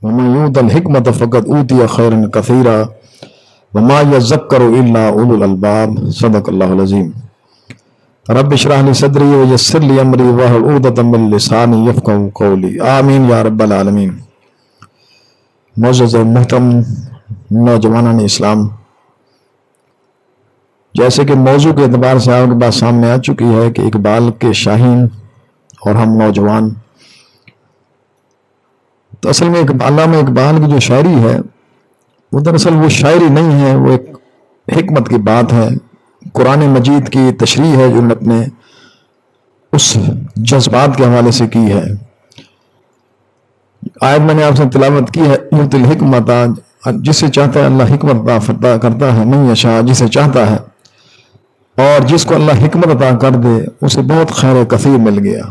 ومن یؤت الحکمۃ فقد اوتی خیرا کثیرا وما یذکر الا اولو الالباب صدق اللہ العظیم رب اشرح لی صدری ویسر لی امری واحلل عقدۃ من لسانی یفقہوا قولی آمین یا رب العالمین۔ معزز و محترم نوجوانان اسلام، جیسے کہ موضوع کے اعتبار سے آپ کے پاس سامنے آ چکی ہے کہ اقبال کے شاہین اور ہم نوجوان، تو اصل میں علامہ اقبال کی جو شاعری ہے وہ دراصل وہ شاعری نہیں ہے، وہ ایک حکمت کی بات ہے، قرآن مجید کی تشریح ہے جو انہوں نے اپنے اس جذبات کے حوالے سے کی ہے۔ آیت میں نے آپ سے تلاوت کی ہے، یؤتی الحکمۃ، جسے چاہتا ہے اللہ حکمت عطا کرتا ہے، من یشاء، جسے چاہتا ہے، اور جس کو اللہ حکمت عطا کر دے اسے بہت خیر کثیر مل گیا،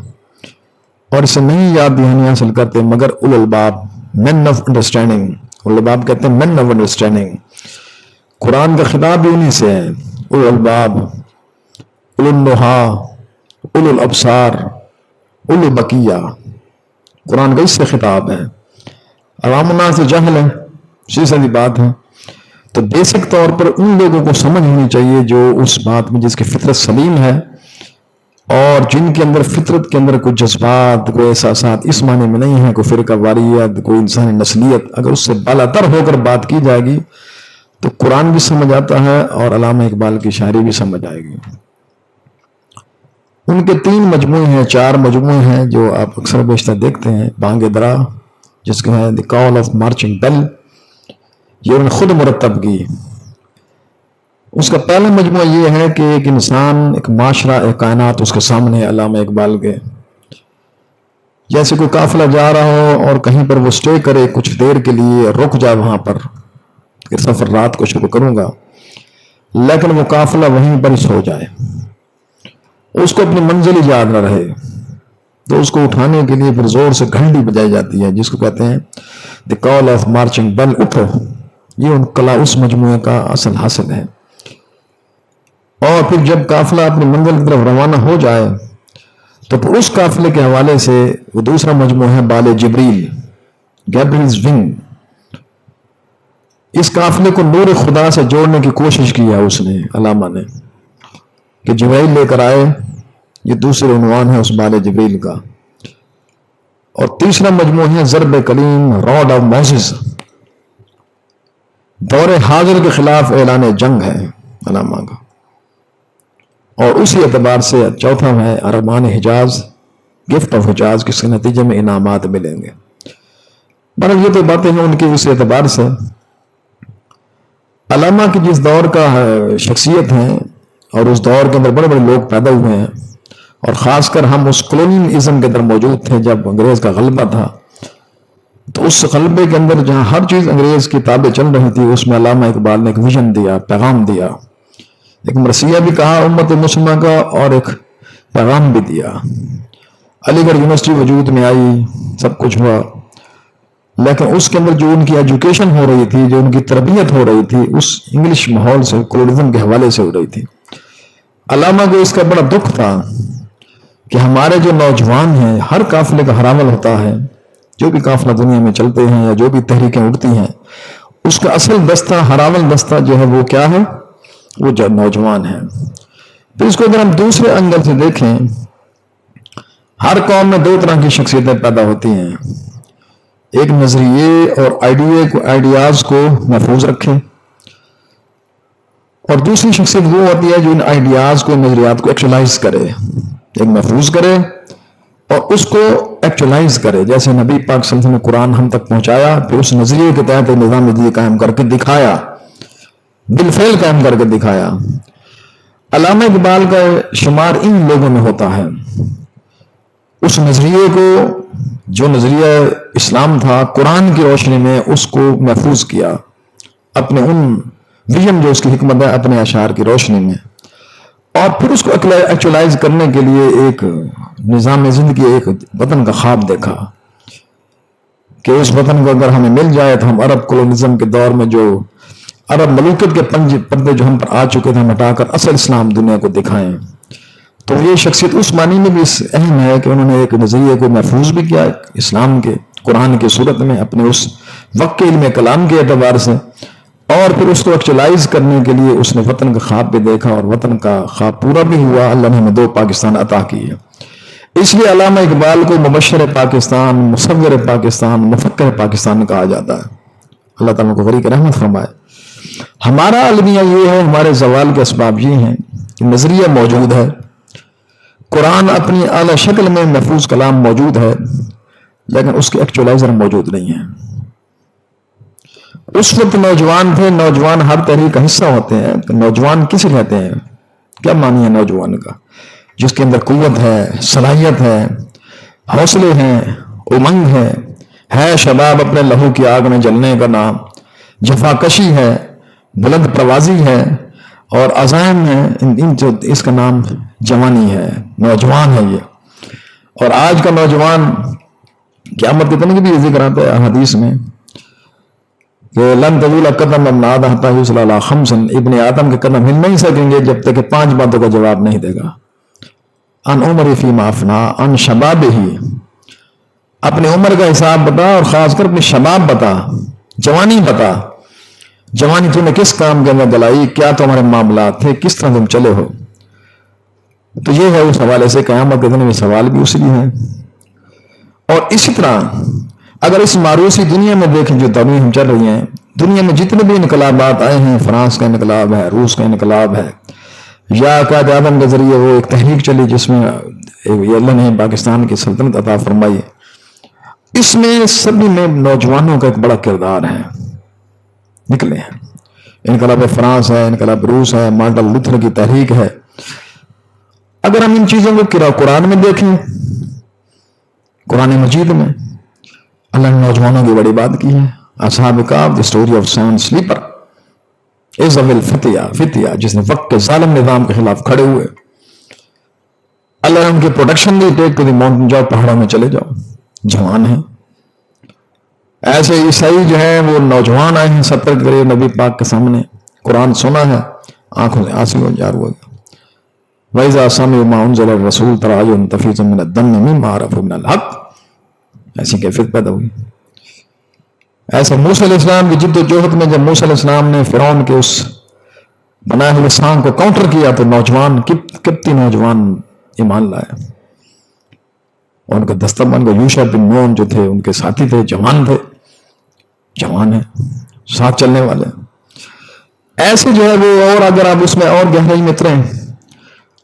اور اسے نہیں یاد دہانی حاصل کرتے مگر اولو الباب، مین آف انڈرسٹینڈنگ۔ اولو الباب کہتے ہیں مین آف انڈرسٹینڈنگ۔ قرآن کا خطاب بھی انہی سے ہے، اولو الباب، اولو النہا، اولو الابصار، اولو بقیہ، قرآن کا اس سے خطاب ہے۔ عوام الناس جہل ہے، سیدھی بات ہے، تو بیسک طور پر ان لوگوں کو سمجھ ہونی چاہیے جو اس بات میں جس کی فطرت سلیم ہے اور جن کے اندر فطرت کے اندر کوئی جذبات، کوئی احساسات اس معنی میں نہیں ہے، کوئی فرقہ واریت، کوئی انسانی نسلیت، اگر اس سے بالاتر ہو کر بات کی جائے گی تو قرآن بھی سمجھ آتا ہے اور علامہ اقبال کی شاعری بھی سمجھ آئے گی۔ ان کے 3 مجموعے ہیں، 4 مجموعے ہیں جو آپ اکثر بیشتر دیکھتے ہیں۔ بانگ درا، جس کا ہے دی کال آف مارچنگ بیل، یہ انہوں نے خود مرتب کی۔ اس کا پہلا مجموعہ یہ ہے کہ ایک انسان، ایک معاشرہ، ایک کائنات اس کے سامنے ہے علامہ اقبال کے۔ جیسے کوئی قافلہ جا رہا ہو اور کہیں پر وہ سٹے کرے کچھ دیر کے لیے، رک جائے وہاں پر کہ سفر رات کو شروع کروں گا، لیکن وہ قافلہ وہیں پر ہی سو جائے، اس کو اپنی منزل ہی یاد نہ رہے، تو اس کو اٹھانے کے لیے پھر زور سے گھنٹی بجائی جاتی ہے، جس کو کہتے ہیں دی کال آف مارچنگ بیل، اٹھو۔ یہ ان کلا اس مجموعے کا اصل حاصل ہے۔ اور پھر جب قافلہ اپنی منزل کی طرف روانہ ہو جائے تو پھر اس قافلے کے حوالے سے وہ دوسرا مجموعہ ہے بال جبریل، گیبریلز ونگ۔ اس قافلے کو نور خدا سے جوڑنے کی کوشش کی ہے اس نے، علامہ نے، کہ جبرائیل لے کر آئے، یہ دوسرے عنوان ہے اس بال جبریل کا۔ اور تیسرا مجموعہ ہے ضرب کلیم، راڈ آف موسیس، دور حاضر کے خلاف اعلان جنگ ہے علامہ کا۔ اور اسی اعتبار سے چوتھا ہے ارمان حجاز، گفٹ آف حجاز، جس کے نتیجے میں انعامات ملیں گے۔ مگر یہ تو باتیں ہیں ان کی اس اعتبار سے۔ علامہ کی جس دور کا شخصیت ہیں اور اس دور کے اندر بڑے بڑے لوگ پیدا ہوئے ہیں، اور خاص کر ہم اس کولونیلزم کے اندر موجود تھے جب انگریز کا غلبہ تھا، تو اس غلبے کے اندر جہاں ہر چیز انگریز کی تابع چل رہی تھی، اس میں علامہ اقبال نے ایک ویژن دیا، پیغام دیا، ایک مرثیہ بھی کہا امت مسلمہ کا اور ایک پیغام بھی دیا۔ علی گڑھ یونیورسٹی وجود میں آئی، سب کچھ ہوا، لیکن اس کے اندر جو ان کی ایجوکیشن ہو رہی تھی، جو ان کی تربیت ہو رہی تھی، اس انگلش ماحول سے، کولونیلزم کے حوالے سے ہو رہی تھی۔ علامہ کو اس کا بڑا دکھ تھا کہ ہمارے جو نوجوان ہیں، ہر قافلے کا ہراول ہوتا ہے، جو بھی قافلہ دنیا میں چلتے ہیں یا جو بھی تحریکیں اٹھتی ہیں، اس کا اصل دستہ، ہراول دستہ جو ہے وہ کیا ہے؟ وہ جو نوجوان ہیں۔ پھر اس کو اگر ہم دوسرے انگل سے دیکھیں، ہر قوم میں 2 طرح کی شخصیتیں پیدا ہوتی ہیں، ایک نظریے اور آئیڈیاز کو محفوظ رکھے، اور دوسری شخصیت وہ ہوتی ہے جو ان آئیڈیاز کو، نظریات کو ایکچولائز کرے، ایک محفوظ کرے اور اس کو ایکچولائز کرے۔ جیسے نبی پاک صلی اللہ علیہ وسلم نے قرآن ہم تک پہنچایا، پھر اس نظریے کے تحت نظام دین قائم کر کے دکھایا، بالفعل قائم کر کے دکھایا۔ علامہ اقبال کا شمار ان لوگوں میں ہوتا ہے، اس نظریے کو، جو نظریہ اسلام تھا، قرآن کی روشنی میں اس کو محفوظ کیا، اپنے ان ویژن جو اس کی حکمت ہے اپنے اشعار کی روشنی میں، اور پھر اس کو ایکچولائز کرنے کے لیے ایک نظام زندگی، ایک وطن کا خواب دیکھا کہ اس وطن کو اگر ہمیں مل جائے تو ہم عرب کولونیلزم کے دور میں جو عرب ملوکت کے پردے جو ہم پر آ چکے تھے، ہم ہٹا کر اصل اسلام دنیا کو دکھائیں۔ تو یہ شخصیت اس معنی میں بھی اہم ہے کہ انہوں نے ایک نظریے کو محفوظ بھی کیا، اسلام کے، قرآن کی صورت میں اپنے اس وقت کے علم کلام کے اعتبار سے، اور پھر اس کو ایکچولائز کرنے کے لیے اس نے وطن کا خواب بھی دیکھا اور وطن کا خواب پورا بھی ہوا. اللہ نے ہمیں 2 پاکستان عطا کیے. اس لیے علامہ اقبال کو مبشر پاکستان، مصور پاکستان، مفکر پاکستان کہا جاتا ہے. اللہ تعالیٰ کو غریق رحمت فرمائے. ہمارا المیہ یہ ہے، ہمارے زوال کے اسباب یہ ہیں کہ نظریہ موجود ہے، قرآن اپنی اعلیٰ شکل میں محفوظ کلام موجود ہے، لیکن اس کے ایکچولائزر موجود نہیں ہیں. اس وقت نوجوان تھے. نوجوان ہر تحریک کا حصہ ہوتے ہیں. نوجوان کسے کہتے ہیں؟ کیا معنی ہے نوجوان کا؟ جس کے اندر قوت ہے، صلاحیت ہے، حوصلے ہیں، امنگ ہے شباب اپنے لہو کی آگ میں جلنے کا نام، جفا کشی ہے، بلند پروازی ہے اور عزائم ہے. اس کا نام جوانی ہے، نوجوان ہے یہ. اور آج کا نوجوان قیامت کے دن کی بھی ذکر آتا ہے حدیث میں کہ لن تزول قدم ابن آدم حتی یسأل علی خمس، ابن آدم کے قدم ہل نہیں سکیں گے جب تک کہ 5 باتوں کا جواب نہیں دے گا. ان عمر فیما افنا، ان شباب ہی، اپنے عمر کا حساب بتا اور خاص کر اپنے شباب بتا، جوانی بتا. جوانی تم نے کس کام کے اندر دلائی، کیا تمہارے معاملات تھے، کس طرح تم چلے ہو. تو یہ ہے اس حوالے سے قیامت کے دن میں سوال بھی اسی لیے ہے. اور اسی طرح اگر اس معروسی دنیا میں دیکھیں جو دنیا ہم چل رہی ہیں، دنیا میں جتنے بھی انقلابات آئے ہیں، فرانس کا انقلاب ہے، روس کا انقلاب ہے، یا قائد اعظم کے ذریعے وہ ایک تحریک چلی جس میں اللہ نے پاکستان کی سلطنت عطا فرمائی، اس میں سبھی میں نوجوانوں کا ایک بڑا کردار ہے نکلے ہیں. انقلاب فرانس ہے، انقلاب روس ہے، مارٹن لوتھر کی تحریک ہے. اگر ہم ان چیزوں کو قرآن میں دیکھیں، قرآن مجید میں اللہ نے نوجوانوں کی بڑی بات کی ہے. اصحاب کہف، the story of 7 sleeper, Isabel فتیہ جس نے وقت کے ظالم نظام کے خلاف کھڑے ہوئے. اللہ نے ان کی پروٹیکشن دی. ٹیک ٹو دی ماؤنٹین، جاؤ پہاڑوں میں چلے جاؤ، جوان ہیں. ایسے عیسائی جو ہیں وہ نوجوان آئے ہیں 70 کے قریب نبی پاک کے سامنے، قرآن سنا ہے، آنکھوں سے آنسو جار ہوا گیا. وَإِذَا سَمِعُوا مَا أُنزِلَ الرَّسُولُ تَرَىٰ أَعْيُنَهُمْ تَفِيضُ مِنَ الدَّمْعِ مِمَّا عَرَفُوا مِنَ الْحَقِّ. ایسی کیفیت پیدا ہوئی. ایسا موسیٰ علیہ السلام کی جد و جہد میں جب موسیٰ علیہ السلام نے فرعون کے اس بنائے ہوئے سانگ کو کاؤنٹر کیا تو نوجوان کتنے نوجوان ایمان لائے. اور ان کا دستہ بن گیا. یوشع بن نون جو تھے ان کے ساتھی تھے، جوان تھے، جوان ہیں، ساتھ چلنے والے. ایسے جو ہے وہ، اور اگر آپ اس میں اور گہرائی میں اتریں،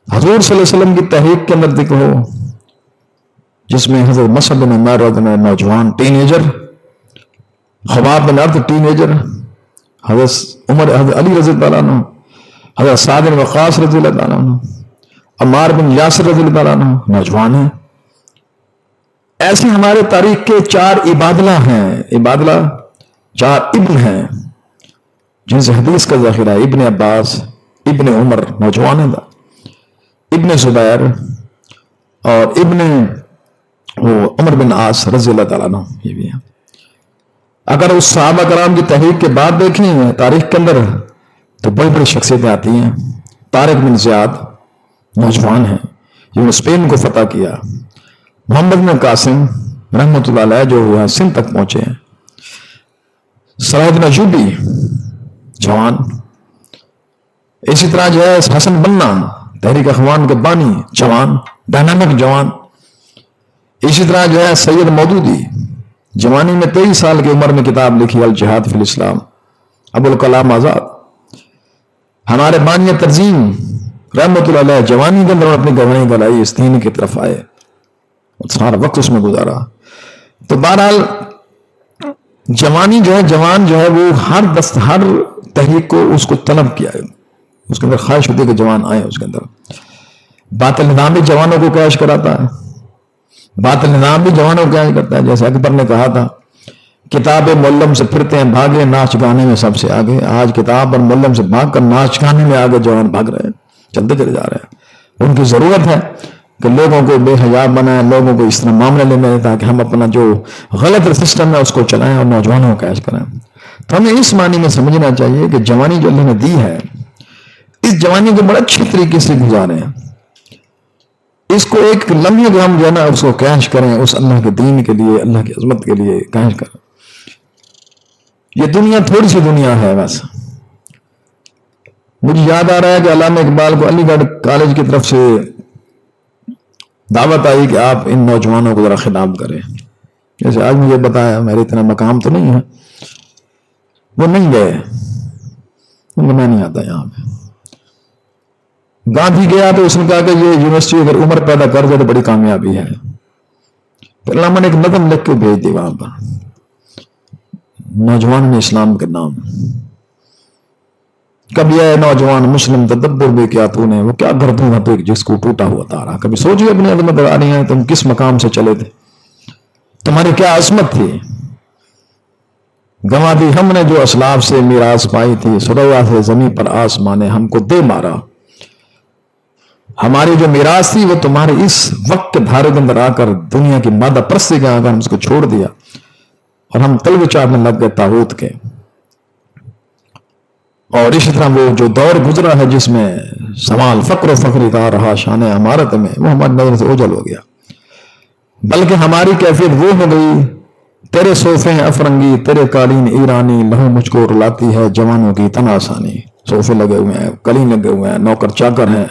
حضور صلی اللہ علیہ وسلم کی تحریک کے اندر دیکھو جس میں حضرت مصعب بن عمیر نوجوان ٹین ایجر، خباب بن ارد ٹین ایجر، حضرت علی رضی اللہ عنہ، حضرت سعد بن وقاص رضی اللہ عنہ، عمار بن یاسر رضی اللہ عنہ نوجوان ہیں. ایسے ہمارے تاریخ کے 4 عبادلہ ہیں. عبادلہ 4 ابن ہیں جن سے حدیث کا ذخیرہ ہے. ابن عباس، ابن عمر نوجوان ہے، ابن زبیر اور ابن عمر بن عاص رضی اللہ تعالیٰ عنہ یہ بھی ہے. اگر اس صحابہ کرام کی تحریک کے بعد دیکھیں تاریخ کے اندر تو بڑی بڑی شخصیتیں آتی ہیں. طارق بن زیاد نوجوان ہیں جنہوں نے اسپین کو فتح کیا. محمد بن قاسم رحمۃ اللہ علیہ جو ہوا سندھ تک پہنچے ہیں. صلاح الدین ایوبی جوان. اسی طرح جو ہے حسن بننا تحریک اخوان کے بانی جوان، ڈائنامک جوان. اسی طرح جو ہے سید مودودی جوانی میں 23 سال کی عمر میں کتاب لکھی الجہاد فی الاسلام. ابوالکلام آزاد ہمارے بانی ترجیم رحمۃ اللہ علیہ جوانی کے اندر اپنی گواہی دلائی، اس دین کی طرف آئے، سارا وقت اس میں گزارا. تو بہرحال جوانی جو ہے، جوان جو ہے وہ ہر تحریک کو اس کو طلب کیا ہے، اس کے اندر خواہش ہوتی ہے کہ جوان آئے. اس کے اندر باطل نظام بھی جوانوں کو کیش کراتا ہے، باطل نظام بھی جوانوں کو کیش کرتا ہے. جیسے اکبر نے کہا تھا کتاب معلم سے پھرتے ہیں بھاگے، ناچ گانے میں سب سے آگے. آج کتاب اور معلم سے بھاگ کر ناچ گانے میں آگے جوان بھاگ رہے ہیں، چلتے چلے جا رہے ہیں. ان کی ضرورت ہے کہ لوگوں کو بے حیا بنائیں، لوگوں کو اس طرح معاملے لینے تاکہ ہم اپنا جو غلط سسٹم ہے اس کو چلائیں اور نوجوانوں کو کیش کریں. تو ہمیں اس معنی میں سمجھنا چاہیے کہ جوانی جو اللہ نے دی ہے، اس جوانی کو بڑے اچھے طریقے سے گزاریں. اس کو ایک لمحے کے ہم جو ہے نا اس کو کیش کریں، اس اللہ کے دین کے لیے، اللہ کی عظمت کے لیے کیش کریں. یہ دنیا تھوڑی سی دنیا ہے بس. مجھے یاد آ رہا ہے کہ علامہ اقبال کو علی گڑھ کالج کی طرف سے دعوت آئی کہ آپ ان نوجوانوں کو ذرا خطاب کریں. جیسے آج مجھے بتایا، میرے اتنا مقام تو نہیں ہے، وہ نہیں گئے، میں نہیں آتا یہاں پہ. گاندھی گیا تو اس نے کہا کہ یہ یونیورسٹی اگر عمر پیدا کر دے تو بڑی کامیابی ہے. پھر علامہ نے ایک نظم لکھ کے بھیج دی وہاں پر، نوجوان اسلام کے نام. کبھی اے نوجوان مسلم تدبر بھی کیا تو نے، وہ کیا گردوں تو جس کو ٹوٹا ہوا تارا. کبھی سوچیے اپنی عظمت آ رہی ہیں، تم کس مقام سے چلے تھے، تمہاری کیا عظمت تھی. گنوا دی ہم نے جو اسلاف سے میراث پائی تھی، سروا سے زمین پر آسمان نے ہم کو دے مارا. ہماری جو میراث تھی وہ تمہارے اس وقت کے دھارے کے اندر آ کر دنیا کی مادہ پرستی کے آگر ہم اس کو چھوڑ دیا اور ہم طلب چاہنے لگ گئے طاغوت کے. اور اسی طرح وہ جو دور گزرا ہے جس میں سوال فقر و فخری کا رہا شان عمارت میں، وہ ہماری نظر سے اوجھل ہو گیا. بلکہ ہماری کیفیت وہ ہو گئی، تیرے صوفے افرنگی تیرے قالین ایرانی، لہو مجھ کو رلاتی ہے جوانوں کی تن آسانی. صوفے لگے ہوئے ہیں، قالین لگے ہوئے ہیں، نوکر چاکر ہیں،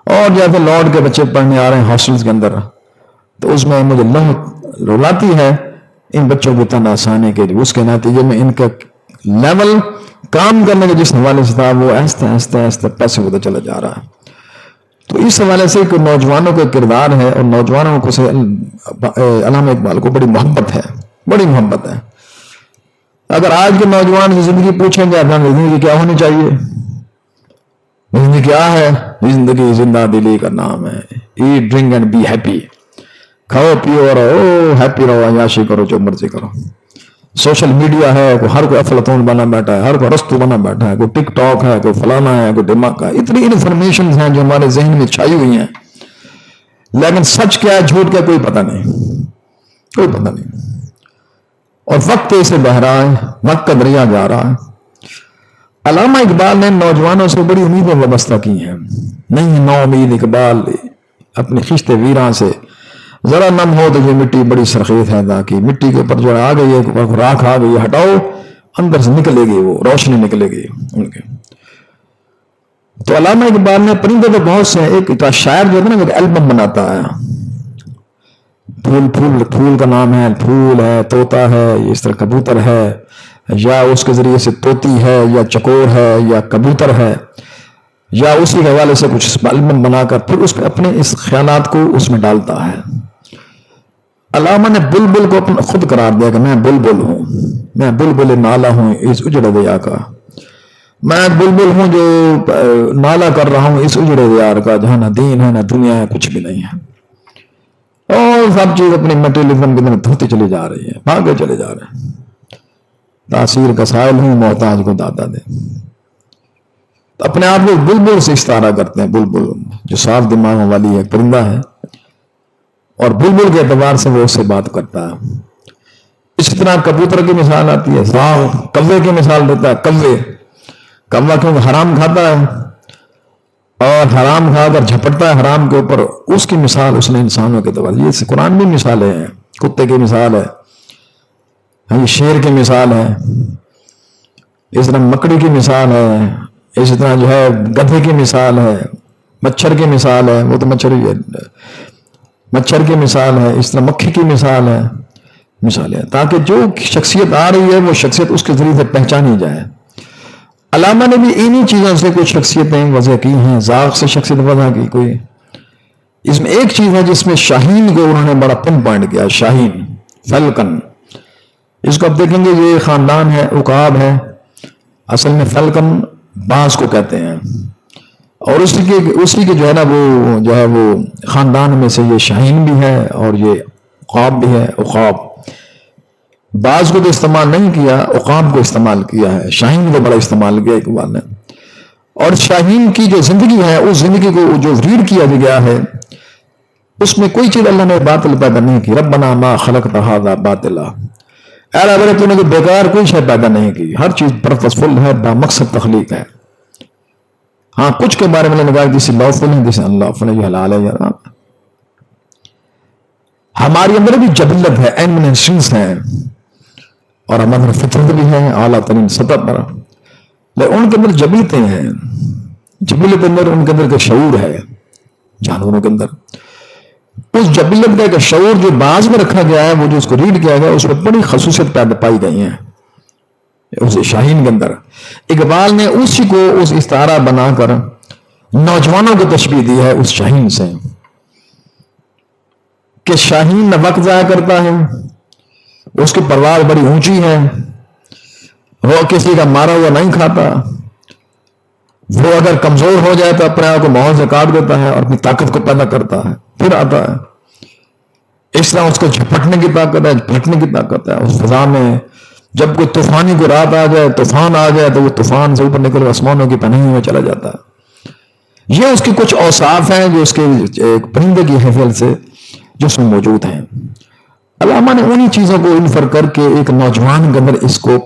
اور جیسے لوٹ کے بچے پڑھنے آ رہے ہیں ہاسٹلز کے اندر، تو اس میں مجھے لہو رلاتی ہے ان بچوں کی تن آسانی کے لیے. اس کے نتیجے میں ان کا لیول کام کرنے کے جس حوالے سے تھا وہ آہستہ آہستہ آہستہ پیسے ہوتا چلا جا رہا ہے. تو اس حوالے سے کہ نوجوانوں کا کردار ہے، اور نوجوانوں کو سے علامہ اقبال کو بڑی محبت ہے، بڑی محبت ہے. اگر آج کے نوجوان کی زندگی پوچھیں گے زندگی کیا ہونی چاہیے، زندگی کیا ہے، زندگی زندہ دلی کا نام ہے. Eat drink and be happy, کھاؤ پیو اور ہیپی رہو، عیاشی کرو، جو مرضی کرو. سوشل میڈیا ہے، ہر کوئی افلاطون بنا بیٹھا ہے، ہر کوئی رستو بنا بیٹھا ہے، کوئی ٹک ٹاک ہے، کوئی فلانا ہے، کوئی دماغ ہے. اتنی انفارمیشن ہیں جو ہمارے ذہن میں چھائی ہوئی ہیں، لیکن سچ کیا ہے جھوٹ کیا کوئی پتہ نہیں، کوئی پتہ نہیں. اور وقت ایسے بہ رہا ہے، وقت کا دریا جا رہا ہے. علامہ اقبال نے نوجوانوں سے بڑی امیدیں وابستہ کی ہیں. نہیں نو امید اقبال اپنے خشت ویراں سے، ذرا نم ہو تو یہ مٹی بڑی سرخیز ہے دا کی. مٹی کے اوپر جو آ گئی ہے، راکھ آ گئی ہے، ہٹاؤ، اندر سے نکلے گی، وہ روشنی نکلے گی ان کے. تو علامہ اقبال نے پرندے تو بہت سے، ایک شاعر جو ہے نا ایک البم بناتا ہے، پھول پھول پھول کا نام ہے، پھول ہے، طوطا ہے، اس طرح کبوتر ہے، یا اس کے ذریعے سے طوطی ہے، یا چکور ہے، یا کبوتر ہے، یا اسی کے حوالے سے کچھ البم بنا کر پھر اس پہ اپنے اس خیالات کو اس میں ڈالتا ہے. علامہ نے بلبل کو اپنا خود قرار دیا کہ میں بلبل ہوں، میں بلبل نالا ہوں اس اجڑے دیا کا. میں بلبل ہوں جو نالا کر رہا ہوں اس اجڑے دیار کا، جہاں نہ دین ہے نہ دنیا ہے، کچھ بھی نہیں ہے. اور سب چیز اپنی میٹریلزم کی طرف دھوتی چلی جا رہی ہے، بھاگے چلے جا رہے ہیں. تاثیر کا سائل ہوں، محتاج کو دادا دے. اپنے آپ کو بلبل سے استعارہ کرتے ہیں. بلبل جو صاف دماغوں والی ہے، پرندہ ہے، اور بلبل کے اعتبار سے وہ اس سے بات کرتا ہے. اسی طرح کبوتر کی مثال آتی ہے، صاف کوے کی مثال دیتا ہے. کوا کیونکہ حرام کھاتا ہے اور حرام کھا کر جھپٹتا ہے حرام کے اوپر، اس کی مثال اس نے انسانوں کے اعتبار. یہ قرآن میں مثالیں ہیں. کتے کی مثال ہے، یہ شیر کی مثال ہے، اس طرح مکڑی کی مثال ہے، اسی طرح جو ہے گدھے کی مثال ہے، مچھر کی مثال ہے، وہ تو مچھر کی مثال ہے، اس طرح مکھی کی مثال ہے. مثالیں تاکہ جو شخصیت آ رہی ہے وہ شخصیت اس کے ذریعے سے پہچانی جائے. علامہ نے بھی انہی چیزوں سے کچھ شخصیتیں وضع کی ہیں. ذاق سے شخصیت وضع کی کوئی. اس میں ایک چیز ہے جس میں شاہین کو انہوں نے بڑا پن پوائنٹ کیا. شاہین، فلکن، اس کو آپ دیکھیں گے یہ خاندان ہے، عقاب ہے. اصل میں فلکن باز کو کہتے ہیں، اور اسی کے جو ہے نا وہ خاندان میں سے یہ شاہین بھی ہے اور یہ عقاب بھی ہے. عقاب باز کو تو استعمال نہیں کیا، عقاب کو استعمال کیا ہے. شاہین کو بڑا استعمال کیا اقبال نے. اور شاہین کی جو زندگی ہے، اس زندگی کو جو ریڈ کیا گیا ہے، اس میں کوئی چیز اللہ نے باطل پیدا نہیں کی. ربنا ما خلقت ھذا باطلا، اے رب تو نے بیکار کوئی شے پیدا نہیں کی، ہر چیز پرپسفل ہے، با مقصد تخلیق ہے. ہاں کچھ کے بارے میں نے کہا جسے لوفل ہے، جسے اللہ فل، یہ حلال ہے یا حرام. ہماری اندر بھی جبلت ہے، ایمنیشنز ہیں، اور ہمارا فطرت بھی ہے اعلیٰ ترین سطح پر، لیکن ان کے اندر جبلتیں ہیں، جبلت اندر ان کے اندر کا شعور ہے، جانوروں کے اندر اس جبلت کا ایک شعور جو بعض میں رکھا گیا ہے، وہ جو اس کو ریڈ کیا گیا اس میں بڑی خصوصیت پیدا پائی گئی ہیں اس شاہین کے اندر۔ اقبال نے اسی کو اس استعارہ بنا کر نوجوانوں کو تشبیہ دی ہے اس شاہین سے، کہ شاہین نہ وقت ضائع کرتا ہے، اس کی پرواز بڑی اونچی ہے، وہ کسی کا مارا ہوا نہیں کھاتا، وہ اگر کمزور ہو جائے تو اپنے آپ کو ماحول سے کاٹ دیتا ہے اور اپنی طاقت کو پیدا کرتا ہے پھر آتا ہے۔ اس طرح اس کو جھپٹنے کی طاقت ہے، جھپٹنے کی طاقت ہے۔ اس فضا میں جب کوئی طوفانی کو رات آ جائے، طوفان آ جائے، تو وہ طوفان سے اوپر نکل آسمانوں کی پناہی میں چلا جاتا ہے۔ یہ اس کی کچھ اوصاف ہیں جو اس کے ایک پرندے کی حیثیت سے جو اس میں موجود ہیں۔ علامہ نے انہی چیزوں کو انفر کر کے ایک نوجوان کے اندر اس کو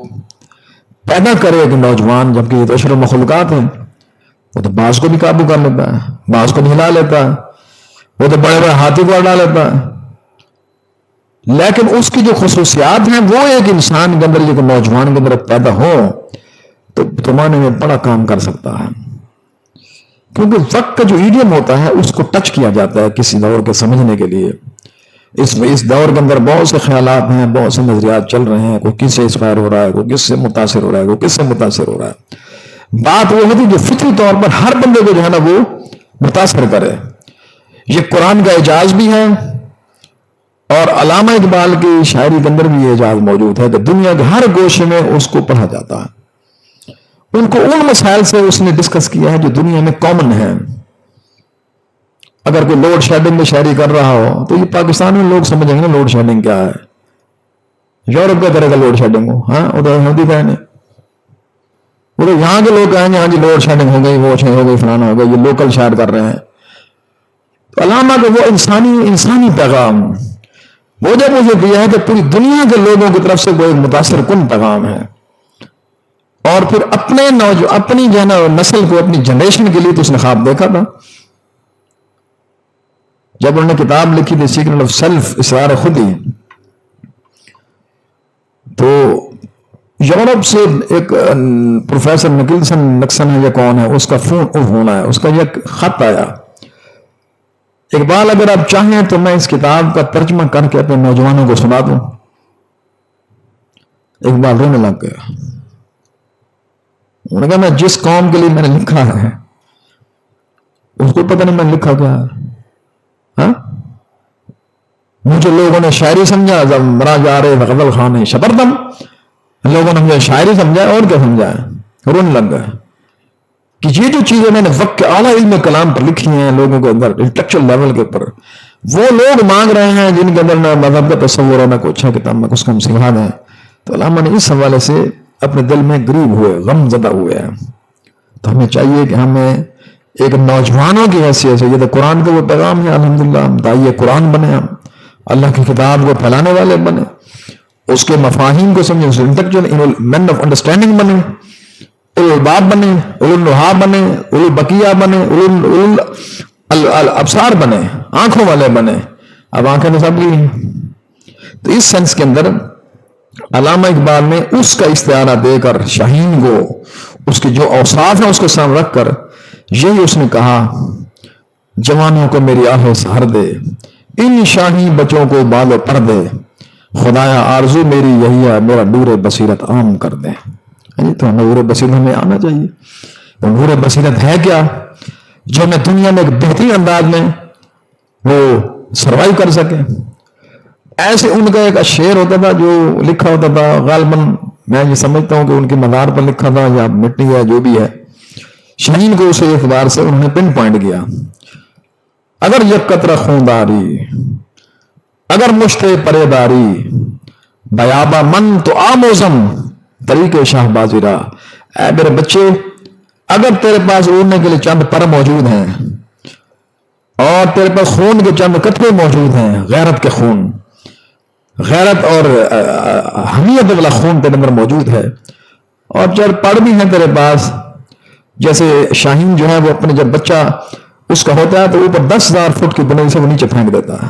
پیدا کرے، ایک نوجوان، جبکہ یہ تو اشرف مخلوقات ہیں، وہ تو بعض کو بھی قابو کر لیتا ہے، بعض کو بھی ہلا لیتا ہے، وہ تو بڑے بڑے ہاتھی کو اڑا لیتا ہے، لیکن اس کی جو خصوصیات ہیں وہ ایک انسان کے اندر، ایک نوجوان کے اندر پیدا ہو تو تمہارے میں بڑا کام کر سکتا ہے، کیونکہ وقت کا جو ایڈیم ہوتا ہے اس کو ٹچ کیا جاتا ہے کسی دور کے سمجھنے کے لیے۔ اس دور کے اندر بہت سے خیالات ہیں، بہت سے نظریات چل رہے ہیں، کوئی کس سے انسپائر ہو رہا ہے، کوئی کس سے متاثر ہو رہا ہے، کوئی کس سے متاثر ہو رہا ہے۔ بات وہ ہوتی جو فطری طور پر ہر بندے کو جو ہے نا وہ متاثر کرے۔ یہ قرآن کا اعجاز بھی ہے، اور علامہ اقبال کی شاعری کے اندر بھی یہ اعجاز موجود ہے کہ دنیا کے ہر گوشے میں اس کو پڑھا جاتا ہے۔ ان کو ان مسائل سے اس نے ڈسکس کیا ہے جو دنیا میں کامن ہے۔ اگر کوئی لوڈ شیڈنگ میں شاعری کر رہا ہو تو یہ پاکستان میں لوگ سمجھیں گے نا لوڈ شیڈنگ کیا ہے، یورپ کا کرے گا لوڈ شیڈنگ ہو، ہاں ادھر ہندی کہنے، ادھر یہاں کے لوگ کہیں گے ہاں جی لوڈ شیڈنگ ہو گئی، وہ ہو گئی، فلانا ہو گئی، یہ لوکل شاعر کر رہے ہیں۔ تو علامہ کو وہ انسانی پیغام وہ جب مجھے دیا ہے کہ پوری دنیا کے لوگوں کی طرف سے وہ ایک متاثر کن پیغام ہے، اور پھر اپنی جو ہے نا نسل کو، اپنی جنریشن کے لیے تو اس نے خواب دیکھا تھا۔ جب انہوں نے کتاب لکھی تھی سیکرٹ آف سیلف، اسرار خودی، تو یورپ سے ایک پروفیسر نکسن ہے یا کون ہے، اس کا فون ہونا ہے، اس کا یہ خط آیا، اقبال اگر آپ چاہیں تو میں اس کتاب کا ترجمہ کر کے اپنے نوجوانوں کو سنا دوں۔ اقبال رونے لگ گیا، انہوں نے کہا میں جس قوم کے لیے میں نے لکھا ہے اس کو پتہ نہیں میں نے لکھا کیا ہے، ہاں مجھے لوگوں نے شاعری سمجھا، جب مرا جا رہے غزل خان شبردم، لوگوں نے مجھے شاعری سمجھا اور کیا سمجھا ہے، رونے لگ گئے کہ یہ جو چیزیں میں نے وقت کے اعلیٰ علم کلام پر لکھی ہیں لوگوں کے اندر انٹلیکچوئل لیول کے اوپر، وہ لوگ مانگ رہے ہیں جن کے اندر نہ مذہب کا تصور ہے، نہ کوئی اچھا کتاب، نہ کچھ کم سکھا دیں۔ تو علامہ نے اس حوالے سے اپنے دل میں غریب ہوئے، غم زدہ ہوئے ہیں۔ تو ہمیں چاہیے کہ ہمیں ایک نوجوانوں کی حیثیت سے، یہ تو قرآن کا وہ پیغام ہے، الحمدللہ ہم داعیہ قرآن بنے، ہم اللہ کی کتاب کو پھیلانے والے بنے، اس کے مفاہیم کو سمجھیں، انٹلیکچوئل مین آف انڈرسٹینڈنگ بنے، اولو الباب بنے، اولو النہا بنے، اولو البقیہ بنے، اولو الابصار بنے، آنکھوں والے بنے۔ اب آنکھیں نے سب لی ہیں۔ تو اس سینس کے اندر علامہ اقبال نے اس کا استعارہ دے کر شاہین کو، اس کے جو اوصاف ہیں اس کو سامنے رکھ کر یہی اس نے کہا، جوانوں کو میری آہ سہر دے، ان شاہی بچوں کو بال و پر دے، خدایا آرزو میری یہی ہے، میرا نور بصیرت عام کر دے۔ تو نور بصیرت ہمیں آنا چاہیے۔ تو نور بصیرت ہے کیا؟ جو ہمیں دنیا میں ایک بہترین انداز میں وہ سروائیو کر سکے۔ ایسے ان کا ایک شعر ہوتا تھا جو لکھا ہوتا تھا، غالباً میں یہ سمجھتا ہوں کہ ان کی مزار پر لکھا تھا یا مٹی ہے جو بھی ہے، شاہین کو اسے اعتبار سے انہوں نے پن پوائنٹ کیا، اگر یک قطرہ خونداری، اگر مشتے پریداری، بیابا من تو آموزم طریق شاہ بازی را۔ اے میرے بچے، اگر تیرے پاس اڑنے کے لیے چند پر موجود ہیں اور تیرے پاس خون کے چند قطرے موجود ہیں، غیرت کے خون، غیرت اور حمیت والا خون تیرے اندر موجود ہے، اور چند پڑ بھی ہیں تیرے پاس، جیسے شاہین جو ہے وہ اپنے جب بچہ اس کا ہوتا ہے تو اوپر 10,000 فٹ کی بلندی سے وہ نیچے پھینک دیتا ہے،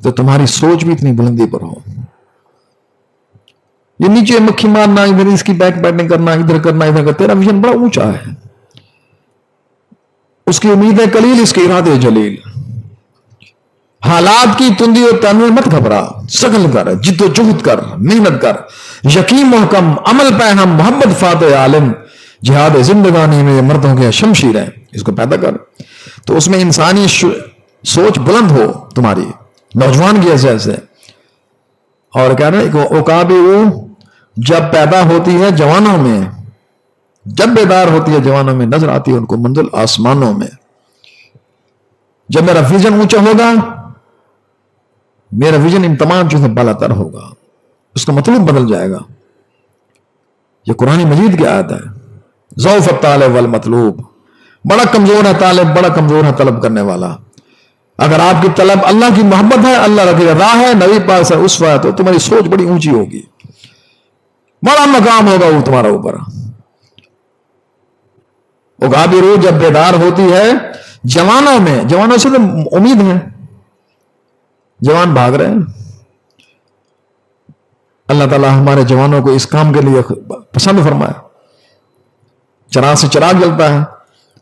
تو تمہاری سوچ بھی اتنی بلندی پر ہو. یہ نیچے مکھی مارنا، ادھر اس کی بیک بیٹنگ کرنا، ادھر کرنا ادھر کرنا، تیرا ویژن بڑا اونچا ہے. اس کی امید ہے قلیل، اس کے ارادے جلیل. حالات کی تندی اور تنوع مت گھبرا، سگل کر، جد و جہد کر، محنت کر، یقین محکم، عمل پہ ہم، محبت فاتح عالم، جہاد زندگانی میں مردوں کے شمشیر ہیں. اس کو پیدا کر تو اس میں انسانی سوچ بلند ہو تمہاری، نوجوان کی ایسے ایسے. اور کہہ رہے ہیں اوقاب وہ جب پیدا ہوتی ہے جوانوں میں، جب بیدار ہوتی ہے جوانوں میں، نظر آتی ہے ان کو منزل آسمانوں میں. جب میرا ویژن اونچا ہوگا، میرا ویژن ان تمام چیزوں سے بالا تر ہوگا، اس کا مطلب بدل جائے گا. یہ قرآن مجید کی آیت ہے. ضعف الطالب والمطلوب، بڑا کمزور ہے طالب، بڑا کمزور ہے طلب کرنے والا. اگر آپ کی طلب اللہ کی محبت ہے، اللہ کی راہ ہے، نبی پاک سے اسوہ ہے، تو تمہاری سوچ بڑی اونچی ہوگی، بڑا مقام ہوگا وہ تمہارا اوپر. عقاب روح جب بیدار ہوتی ہے جوانوں میں، جوانوں سے تو امید ہے، جوان بھاگ رہے ہیں. اللہ تعالیٰ ہمارے جوانوں کو اس کام کے لیے پسند فرمائے. چراغ سے چراغ جلتا ہے،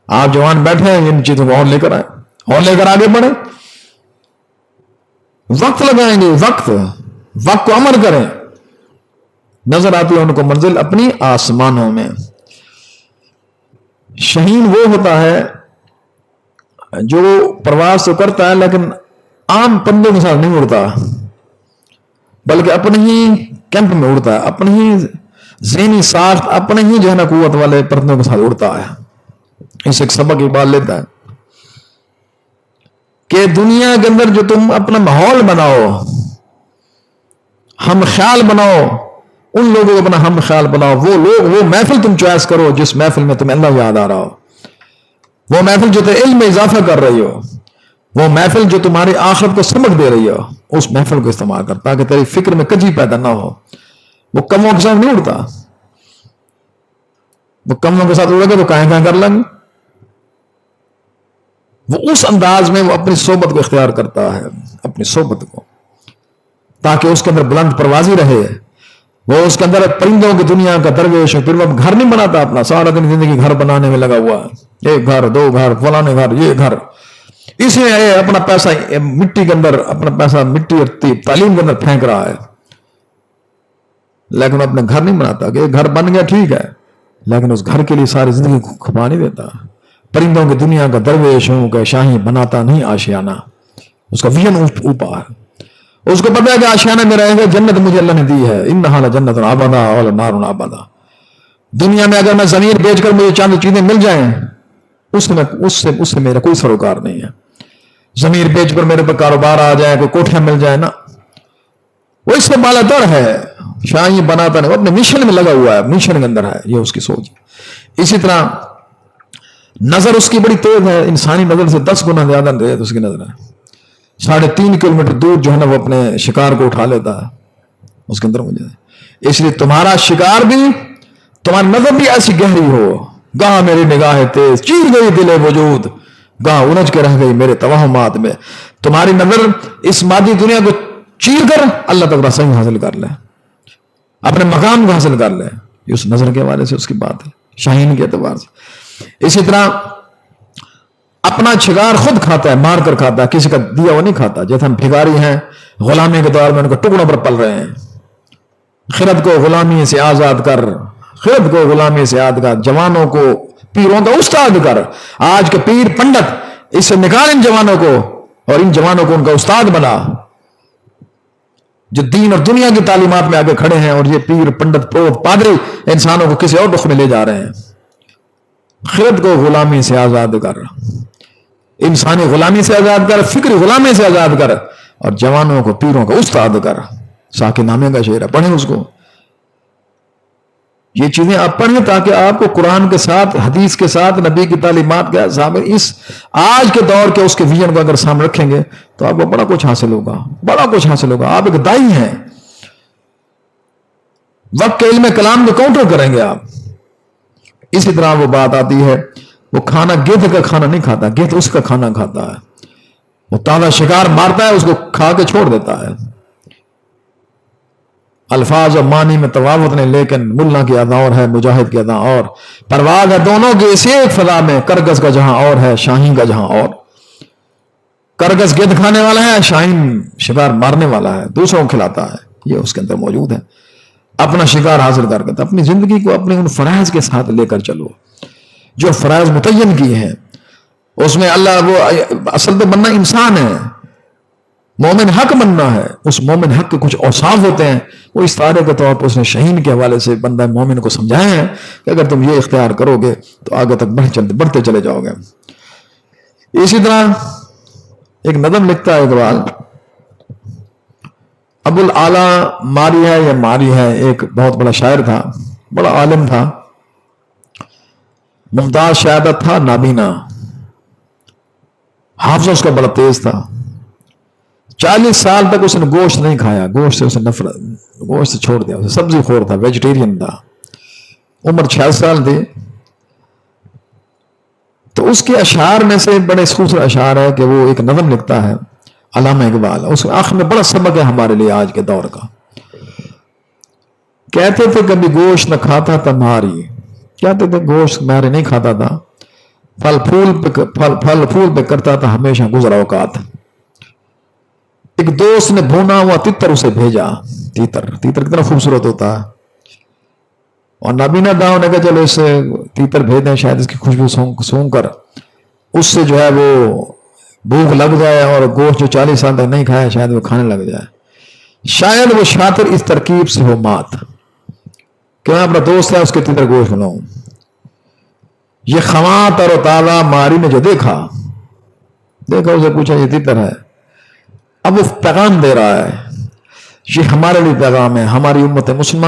آپ جوان بیٹھے ہیں، ان چیزوں کو اور لے کر آئے، اور لے کر آگے بڑھیں. وقت لگائیں گے، وقت کو عمل کریں. نظر آتی ہے ان کو منزل اپنی آسمانوں میں. شہین وہ ہوتا ہے جو پرواز تو کرتا ہے لیکن عام پندوں کے ساتھ نہیں اڑتا، بلکہ اپنے ہی کیمپ میں اڑتا ہے، اپنے ہی ذہنی ساخت، اپنے ہی جو ہے نا قوت والے پرندوں کے ساتھ اڑتا ہے. اس ایک سبق اقبال لیتا ہے کہ دنیا کے اندر جو تم اپنا ماحول بناؤ، ہم خیال بناؤ، ان لوگوں کو اپنا ہم خیال بناؤ. وہ لوگ، وہ محفل تم چوائس کرو جس محفل میں تمہیں اللہ یاد آ رہا ہو، وہ محفل جو تمہیں علم میں اضافہ کر رہی ہو، وہ محفل جو تمہاری آخرت کو سمجھ دے رہی ہو، اس محفل کو استعمال کر تاکہ تیری فکر میں کجی پیدا نہ ہو. وہ کموں کے ساتھ نہیں اڑتا، وہ کموں کے ساتھ اڑے گا تو کہیں کر لیں گے. وہ اس انداز میں وہ اپنی صحبت کو اختیار کرتا ہے، اپنی صحبت کو، تاکہ اس کے اندر بلند پروازی رہے. وہ اس کے اندر پرندوں کی دنیا کا درویش ہے. پھر وہ گھر نہیں بناتا اپنا، سارا دن زندگی گھر بنانے میں لگا ہوا ہے، ایک گھر، دو گھر، فلانے گھر، یہ گھر. اس میں اپنا پیسہ مٹی کے اندر، اپنا پیسہ مٹی اور تعلیم کے اندر پھینک رہا ہے، لیکن اپنے گھر نہیں بناتا. کہ گھر بن گیا ٹھیک ہے، لیکن اس گھر کے لیے ساری زندگی کھپا نہیں دیتا. پرندوں کی دنیا کا درویش ہوں کہ شاہی بناتا نہیں آشیانہ. اس کا ویژن اوپر ہے، اس کو پتا ہے کہ آشیانہ میں رہے گا، جنت مجھے اللہ نے دی ہے، انہا لجنت آبادا ولنار آبادا. دنیا میں اگر میں زمین بیچ کر مجھے چند چیزیں مل جائیں، اس سے میرا کوئی سروکار نہیں ہے. زمین بیچ پر میرے پر کاروبار آ جائے، کوئی کوٹھیاں مل جائے نا، وہ اس سے بالا تر ہے. شاہی بناتا نہیں، وہ اپنے مشن میں لگا ہوا ہے، مشن کے اندر ہے، یہ اس کی سوچ. اسی طرح نظر اس کی بڑی تیز ہے، انسانی نظر سے 10 گنا زیادہ تیز اس کی نظر ہے. 3.5 کلومیٹر دور جو ہے نا وہ اپنے شکار کو اٹھا لیتا ہے اس کے اندر مجھے. اس لیے تمہارا شکار بھی، تمہاری نظر بھی ایسی گہری ہو. گاہ میری نگاہ تیز چیر گئی دل وجود، گاہ الجھ کے رہ گئی میرے توہمات میں. تمہاری نظر اس مادی دنیا کو چیر کر اللہ تک رسائی حاصل کر لے، اپنے مقام کو حاصل کر لے. یہ اس نظر کے حوالے سے اس کی بات ہے، شاہین کے اعتبار سے. اسی طرح اپنا شکار خود کھاتا ہے، مار کر کھاتا ہے، کسی کا دیا وہ نہیں کھاتا. جیسے ہم بھکاری ہیں، غلامی کے دور میں ان کو ٹکڑوں پر پل رہے ہیں. خرد کو غلامی سے آزاد کر، خرد کو غلامی سے آزاد کر، جوانوں کو پیروں کا استاد کر. آج کے پیر پنڈت اس سے نکال ان جوانوں کو، اور ان جوانوں کو ان کا استاد بنا، جو دین اور دنیا کی تعلیمات میں آگے کھڑے ہیں. اور یہ پیر پنڈت پروت پادری انسانوں کو کسی اور رخ میں لے جا رہے ہیں. خرد کو غلامی سے آزاد کر، انسانی غلامی سے آزاد کر، فکری غلامی سے آزاد کر، اور جوانوں کو پیروں کا استاد کر. ساقی نامے کا شعر ہے، پڑھیں اس کو. یہ چیزیں آپ پڑھیں تاکہ آپ کو قرآن کے ساتھ، حدیث کے ساتھ، نبی کی تعلیمات کے سامنے اس آج کے دور کے اس کے ویژن کو اگر سامنے رکھیں گے تو آپ کو بڑا کچھ حاصل ہوگا، بڑا کچھ حاصل ہوگا. آپ ایک دائی ہیں، وقت کے علم کلام کو کاؤنٹر کریں گے آپ. اسی طرح وہ بات آتی ہے، وہ کھانا گدھ کا کھانا نہیں کھاتا، گدھ اس کا کھانا کھاتا ہے. وہ تازہ شکار مارتا ہے اس کو کھا کے چھوڑ دیتا ہے. الفاظ اور معنی میں تفاوت نہیں، لیکن ملا کی ادا اور ہے، مجاہد کی ادا اور. پرواز ہے دونوں کی اسی ایک فضا میں، کرگس کا جہاں اور ہے، شاہین کا جہاں اور. کرگس گد کھانے والا ہے، شاہین شکار مارنے والا ہے، دوسروں کو کھلاتا ہے. یہ اس کے اندر موجود ہے. اپنا شکار حاصل کر کے اپنی زندگی کو اپنے ان فرائض کے ساتھ لے کر چلو جو فرائض متعین کیے ہیں. اس میں اللہ وہ اصل تو بننا انسان ہے، مومن حق بننا ہے. اس مومن حق کے کچھ اوصاف ہوتے ہیں، وہ اس طرح کے طور پر اس نے شہین کے حوالے سے بندہ مومن کو سمجھائے ہیں کہ اگر تم یہ اختیار کرو گے تو آگے تک بڑھتے چلے جاؤ گے. اسی طرح ایک نظم لکھتا ہے اقبال، ابو الاعلی ماری ہے یا ماری ہے، ایک بہت بڑا شاعر تھا، بڑا عالم تھا، ممتاز شہادت تھا، نابینا، حافظ اس کا بڑا تیز تھا. 40 سال تک اس نے گوشت نہیں کھایا، گوشت سے اسے نفرت، گوشت سے چھوڑ دیا. سبزی خور تھا، ویجیٹیرین تھا. عمر 66 سال تھی. تو اس کے اشعار میں سے بڑے خوبصورت اشعار ہے کہ وہ ایک نظم لکھتا ہے علامہ اقبال. اس آخر میں بڑا سبق ہے ہمارے لیے آج کے دور کا. کہتے تھے کبھی گوشت نہ کھاتا تھا ماری، کہتے تھے گوشت مارے نہیں کھاتا تھا، پھل پھول پہ کرتا تھا ہمیشہ گزر اوقات. ایک دوست نے بھونا ہوا تیتر اسے بھیجا. تیتر کتنا خوبصورت ہوتا ہے. اور نابینا داؤں نے کہا چلو اس سے تیتر بھیج دیں، شاید اس کی خوشبو سونگ کر اس سے جو ہے وہ بھوک لگ جائے، اور گوشت جو 40 سال تک نہیں کھایا شاید وہ کھانے لگ جائے. شاید وہ شاطر اس ترکیب سے ہو مات کہ میں اپنا دوست ہے اس کے تیتر گوشت بناؤں. یہ خواں تر و تازہ ماری نے جو دیکھا اسے پوچھا یہ تیتر ہے. اب وہ پیغام دے رہا ہے، یہ ہمارے لیے پیغام ہے، ہماری امت مسلمہ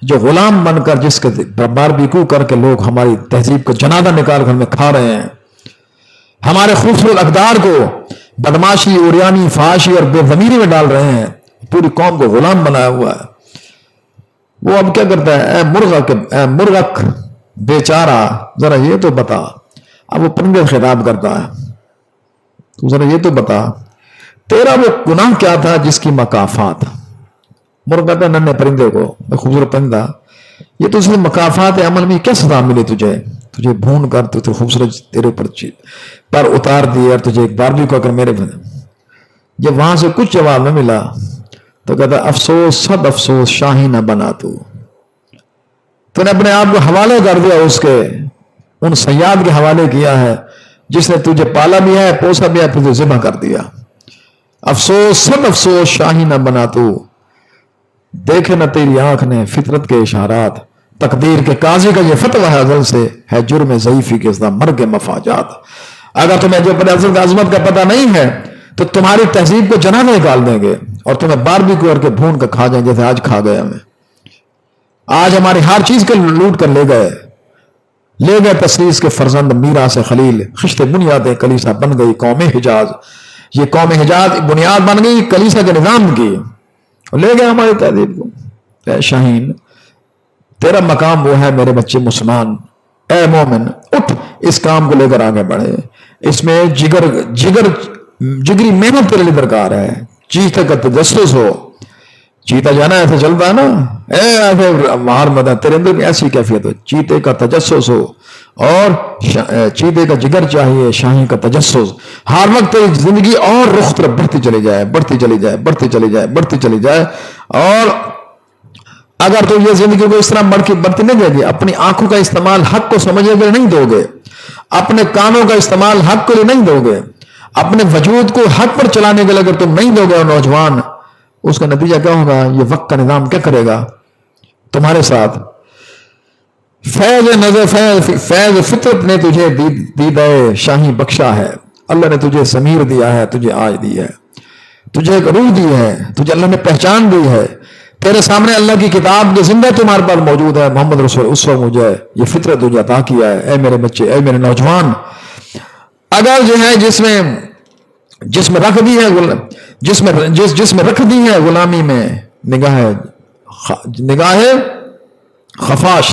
جو غلام بن کر جس کے باربیکیو کر کے لوگ ہماری تہذیب کو جنازہ نکال کر میں کھا رہے ہیں، ہمارے خوبصورت اقدار کو بدماشی، اوریانی، فحاشی اور بے ضمیری میں ڈال رہے ہیں، پوری قوم کو غلام بنایا ہوا ہے. وہ اب کیا کرتا ہے، اے مرغک بیچارہ ذرا یہ تو بتا. اب وہ پرندے خطاب کرتا ہے، تو ذرا یہ تو بتا تیرا وہ گناہ کیا تھا جس کی مکافات. مرغ کہتا ہے ننھے پرندے کو، خوبصورت پرندہ، یہ تو اس میں مکافات عمل میں کیا سزا ملی تجھے بھون کر تو خوبصورت تیرے پر اتار دی اور تجھے ایک باربی کو کر میرے. جب وہاں سے کچھ جواب نہ ملا تو کہتا افسوس صد افسوس شاہی نہ بنا تو نے اپنے آپ کو حوالے کر دیا اس کے ان سیاد کے حوالے کیا ہے جس نے تجھے پالا بھی ہے، پوسا بھی ہے، تجھے ذبح کر دیا. افسوس صد افسوس شاہی نہ بنا دیکھے نہ تیری آنکھ نے فطرت کے اشارات، تقدیر کے قاضی کا یہ فتویٰ ہے ازل سے، ہے جرم ضعیفی کے مرگ مفاجات. اگر تمہیں جو ازل کا عظمت کا پتہ نہیں ہے تو تمہاری تہذیب کو جنازہ نکال دیں گے اور تمہیں باربیکیو کر کے بھون کر کھا جائیں جیسے آج کھا گئے ہمیں. آج ہماری ہر چیز کو لوٹ کر لے گئے تسلیس کے فرزند میراث خلیل، خشت بنیاد کلیسا بن گئی قوم حجاز. یہ قوم حجاز بنیاد بن گئی کلیسا کے نظام کی، لے گئے ہماری تہذیب کو. اے شاہین تیرا مقام وہ ہے میرے بچے مسلمان، اے مومن اٹھ اس کام کو لے کر آگے بڑھے. اس میں جگری محنت تیرے لیے درکار ہے. چیتے کا تجسس ہو، چیتا جانا ایسے چلتا ہے نا، ایسے مار مدد تیرے اندر بھی ایسی کیفیت ہو، چیتے کا تجسس ہو اور چیتے کا جگر چاہیے، شاہین کا تجسس. ہر وقت تیری زندگی اور رخ طرف بڑھتی چلی جائے. اور اگر تو یہ زندگی کو اس طرح بڑھتی نہیں جائے گی، اپنی آنکھوں کا استعمال حق کو سمجھنے کے لیے نہیں دو گے، اپنے کانوں کا استعمال حق کے لیے نہیں دو گے، اپنے وجود کو حق پر چلانے کے لیے اگر تم نہیں دو گے، اور نوجوان اس کا نتیجہ کیا ہوگا؟ یہ وقت کا نظام کیا کرے گا تمہارے ساتھ؟ فیض فطرت نے تجھے دیدہ شاہی بخشا ہے. اللہ نے تجھے ضمیر دیا ہے، تجھے آج دی ہے، تجھے ایک روح دی ہے، تجھے اللہ نے پہچان دی ہے. تیرے سامنے اللہ کی کتاب جو زندہ تمہارے پاس موجود ہے، محمد رسول اس وقت مجھے یہ فطرت تجھے عطا کیا ہے. اے میرے بچے، اے میرے نوجوان، اگر جو ہے جس میں رکھ دی ہے غلامی میں نگاہ خفاش،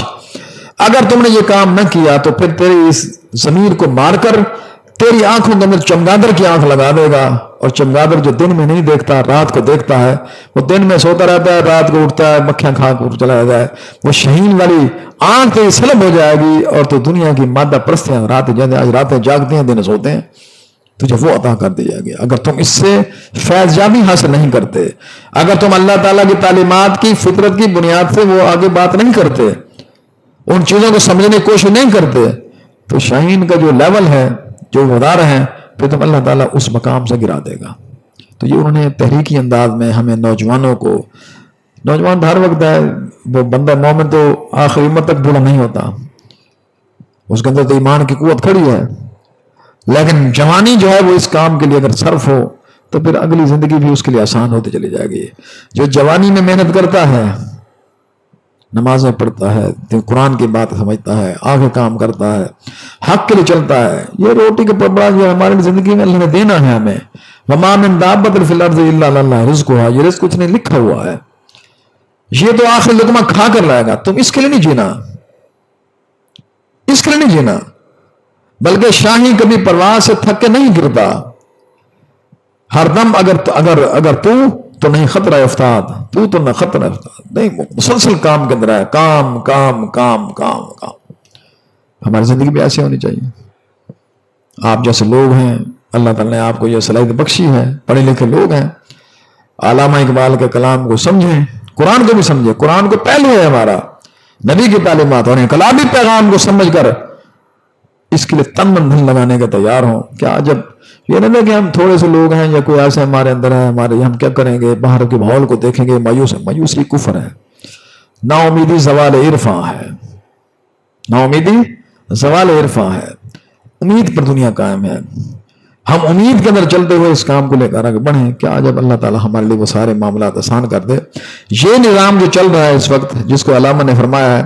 اگر تم نے یہ کام نہ کیا تو پھر تیری اس ضمیر کو مار کر تیری آنکھوں کے اندر چمگادڑ کی آنکھ لگا دے گا، اور چمگادڑ جو دن میں نہیں دیکھتا رات کو دیکھتا ہے، وہ دن میں سوتا رہتا ہے، رات کو اٹھتا ہے، مکھیاں کھا کر چلا جاتا ہے، وہ شہین والی آنکھ تو سلب ہو جائے گی، اور تو دنیا کی مادہ پرستیاں آج راتیں جاگتی ہیں دن سوتے ہیں، تجھے وہ عطا کر دی جائے گی اگر تم اس سے فیض یابی حاصل نہیں کرتے، اگر تم اللہ تعالیٰ کی تعلیمات کی فطرت کی بنیاد سے وہ آگے بات نہیں کرتے، ان چیزوں کو سمجھنے کی کوشش نہیں کرتے، تو شاہین کا جو لیول ہے، جو وزار ہیں، پھر تم اللہ تعالیٰ اس مقام سے گرا دے گا۔ تو یہ انہوں نے تحریکی انداز میں ہمیں نوجوانوں کو، نوجوان ہر وقت ہے، وہ بندہ مومن تو آخر امت تک بوڑھا نہیں ہوتا، اس کے اندر تو ایمان کی قوت کھڑی ہے، لیکن جوانی جو ہے وہ اس کام کے لیے اگر صرف ہو تو پھر اگلی زندگی بھی اس کے لیے آسان ہوتی چلی جائے گی۔ جو جوانی میں محنت کرتا ہے، نمازیں پڑھتا ہے، قرآن کی بات سمجھتا ہے، آگے کام کرتا ہے، حق کے لیے چلتا ہے، یہ روٹی کا پبڑا جو ہماری زندگی میں اللہ نے دینا ہے ہمیں، وَمَا مِن دَابَّةٍ فِي الْأَرْضِ إِلَّا عَلَى اللَّهِ رِزْقُهَا، یہ رزق کچھ نہیں لکھا ہوا ہے، یہ تو آخر لقمہ کھا کر لائے گا، تم اس کے لیے نہیں جینا، اس کے لیے نہیں جینا، بلکہ شاہی کبھی پرواز سے تھک کے نہیں گرتا، ہر دم اگر تو نہیں خطرہ افتاد، تو نہ خطرہ افتاد، نہیں، مسلسل کام کے اندر ہے، کام کام کام کام کام۔ ہماری زندگی بھی ایسی ہونی چاہیے۔ آپ جیسے لوگ ہیں، اللہ تعالیٰ نے آپ کو یہ صلاحیت بخشی ہے، پڑھے لکھے لوگ ہیں، علامہ اقبال کے کلام کو سمجھیں، قرآن کو بھی سمجھیں، قرآن کو پہلو ہے ہمارا، نبی کی تعلیمات، اور انقلابی پیغام کو سمجھ کر اس کے لیے تن من دھن لگانے کے تیار ہوں۔ کیا عجب، یہ نہیں کہ ہم تھوڑے سے لوگ ہیں یا کوئی ایسے ہمارے اندر ہے، ہم کیا کریں گے، باہر کے ماحول کو دیکھیں گے، مایوسی کفر ہے، نا امیدی زوال عرفاں ہے، نا امیدی زوال عرفاں ہے، امید پر دنیا قائم ہے، ہم امید کے اندر چلتے ہوئے اس کام کو لے کر آگے بڑھیں۔ کیا جب اللہ تعالی ہمارے لیے وہ سارے معاملات آسان کر دے۔ یہ نظام جو چل رہا ہے اس وقت، جس کو علامہ نے فرمایا ہے،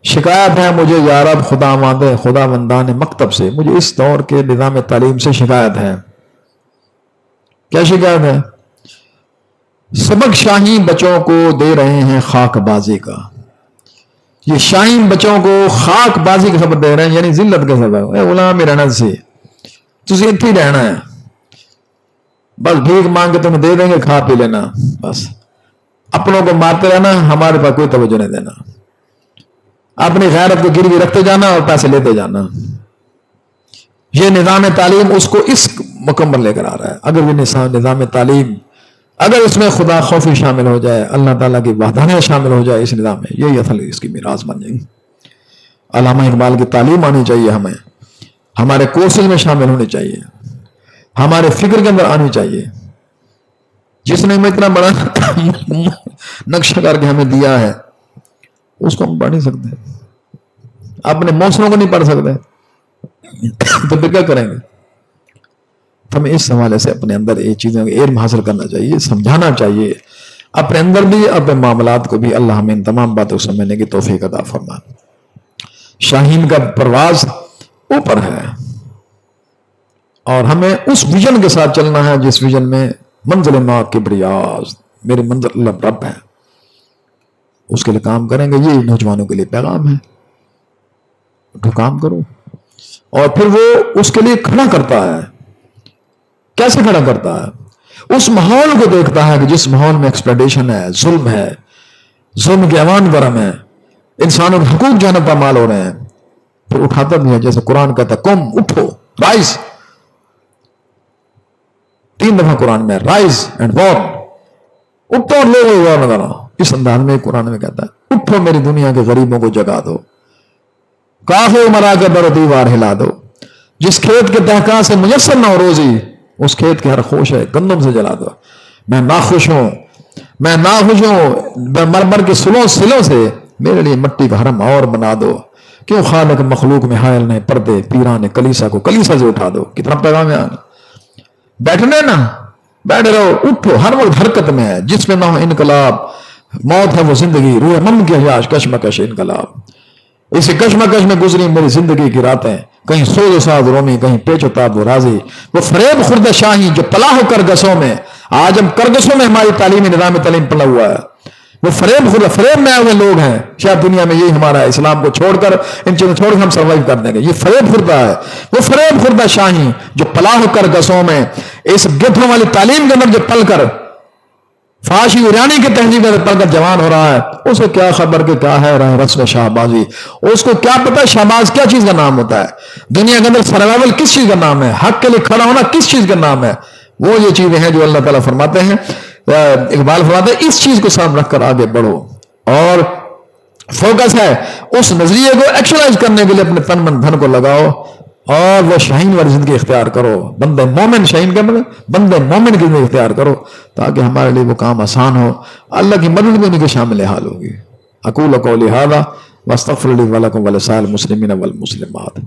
شکایت ہے مجھے یا رب خدا مندان مکتب سے، مجھے اس دور کے نظام تعلیم سے شکایت ہے۔ کیا شکایت ہے؟ سبق شاہی بچوں کو دے رہے ہیں خاک بازی کا، یہ شاہین بچوں کو خاک بازی کا سبق دے رہے ہیں، یعنی ذلت کا سبق، اے غلام رہنا سے تجھے اتنے ہی رہنا ہے، بس بھیک مانگ کے تمہیں دے دیں گے، کھا پی لینا، بس اپنوں کو مارتے رہنا، ہمارے پاس کوئی توجہ نہیں دینا، اپنی غیرت کو گروی رکھتے جانا اور پیسے لیتے جانا۔ یہ نظام تعلیم اس کو اس مکمل لے کر آ رہا ہے۔ اگر یہ نظام تعلیم، اگر اس میں خدا خوفی شامل ہو جائے، اللہ تعالیٰ کی وحدانیت شامل ہو جائے اس نظام میں، یہی اصل اس کی میراث بن جائے گی۔ علامہ اقبال کی تعلیم آنی چاہیے، ہمیں ہمارے کورسز میں شامل ہونی چاہیے، ہمارے فکر کے اندر آنی چاہیے۔ جس نے ہمیں اتنا بڑا نقشہ کر کے ہمیں دیا ہے، اس کو ہم پڑھ نہیں سکتے، اپنے موسموں کو نہیں پڑھ سکتے، تو پھر کیا کریں گے؟ تو ہمیں اس حوالے سے اپنے اندر یہ چیزیں علم حاصل کرنا چاہیے، سمجھانا چاہیے، اپنے اندر بھی، اپنے معاملات کو بھی۔ اللہ ہمیں ان تمام باتوں کو سمجھنے کی توفیق عطا فرمائے۔ شاہین کا پرواز اوپر ہے، اور ہمیں اس ویژن کے ساتھ چلنا ہے جس ویژن میں منزل ما کبریاز، میرے منزل اللہ رب ہے، اس کے لیے کام کریں گے۔ یہ نوجوانوں کے لیے پیغام ہے، تو کام کرو۔ اور پھر وہ اس کے لیے کھڑا کرتا ہے، کیسے کھڑا کرتا ہے؟ اس ماحول کو دیکھتا ہے کہ جس ماحول میں ایکسپلائٹیشن ہے، ظلم ہے، ظلم کے ایوان گرم ہے، انسانوں کے حقوق جانب پامال ہو رہے ہیں، پھر اٹھاتا بھی ہے، جیسے قرآن کہتا ہے کم اٹھو، رائز، 3 دفعہ قرآن میں رائز اینڈ واک، اٹھو اور لوگوں کو غور کرو۔ اس انداز میں قرآن میں کہتا ہے اٹھو، میری دنیا کے غریبوں کو جگا دو، کافی مرا کے در و دیوار ہلا دو، جس کھیت کے دہقاں سے میسر نہ ہو روزی، اس کھیت کے ہر خوش ہے گندم سے جلا دو۔ میں ناخوش ہوں، میں ناخوش ہوں مرمر کے سلوں سے، میرے لیے مٹی کا حرم اور بنا دو۔ کیوں خالق مخلوق میں حائل نہیں پردے، پیران کلیسا کو کلیسا سے اٹھا دو۔ کتنا پیغام ہے آنا، بیٹھنے نا، بیٹھے رہو، اٹھو، ہر وقت حرکت میں ہے، جس میں نہ ہو انقلاب، موت ہے وہ زندگی، روح من کی حیاش کشمکش انقلاب۔ اسی کشمکش میں گزری میری زندگی کی راتیں، کہیں سوز و ساز رومی، کہیں پیچ و تاب و راضی، وہ فریب خورد شاہی جو پلا ہو کرگسوں میں۔ آج ہم کرگسوں میں ہماری تعلیمی نظام تعلیم پلا ہوا ہے، وہ فریب میں آئے ہوئے لوگ ہیں، شاید دنیا میں یہی ہمارا ہے، اسلام کو چھوڑ کر ان چیزوں چھوڑ کر ہم سروائیو کر دیں گے، یہ فریب خوردہ ہے، وہ فریب خوردہ شاہی جو پلا ہو کر گسوں میں اس گدھوں والی تعلیم کے اندر جو پل کر فحاشی ایرانی کی تہذیب کا پل کر جوان ہو رہا ہے، اس کو کیا خبر کہ کیا ہے رسم شہبازی، اس کو کیا پتا شہباز کیا چیز کا نام ہوتا ہے، دنیا کے اندر سروائیول کس چیز کا نام ہے، حق کے لیے کھڑا ہونا کس چیز کا نام ہے، وہ یہ چیزیں ہیں جو اللہ تعالیٰ فرماتے ہیں، اقبال فرماتے ہیں اس چیز کو سامنے رکھ کر آگے بڑھو، اور فوکس ہے اس نظریے کو ایکچولائز کرنے کے لیے اپنے تن من دھن کو لگاؤ اور وہ شاہین والی زندگی اختیار کرو، بندے مومن، شاہین کے مطلب بندے مومن کی زندگی اختیار کرو تاکہ ہمارے لیے وہ کام آسان ہو، اللہ کی مدد بھی ان کے شامل حال ہوگی۔ اقول قولی ھذا واستغفر لی ولکم ولسائر المسلمین والمسلمات۔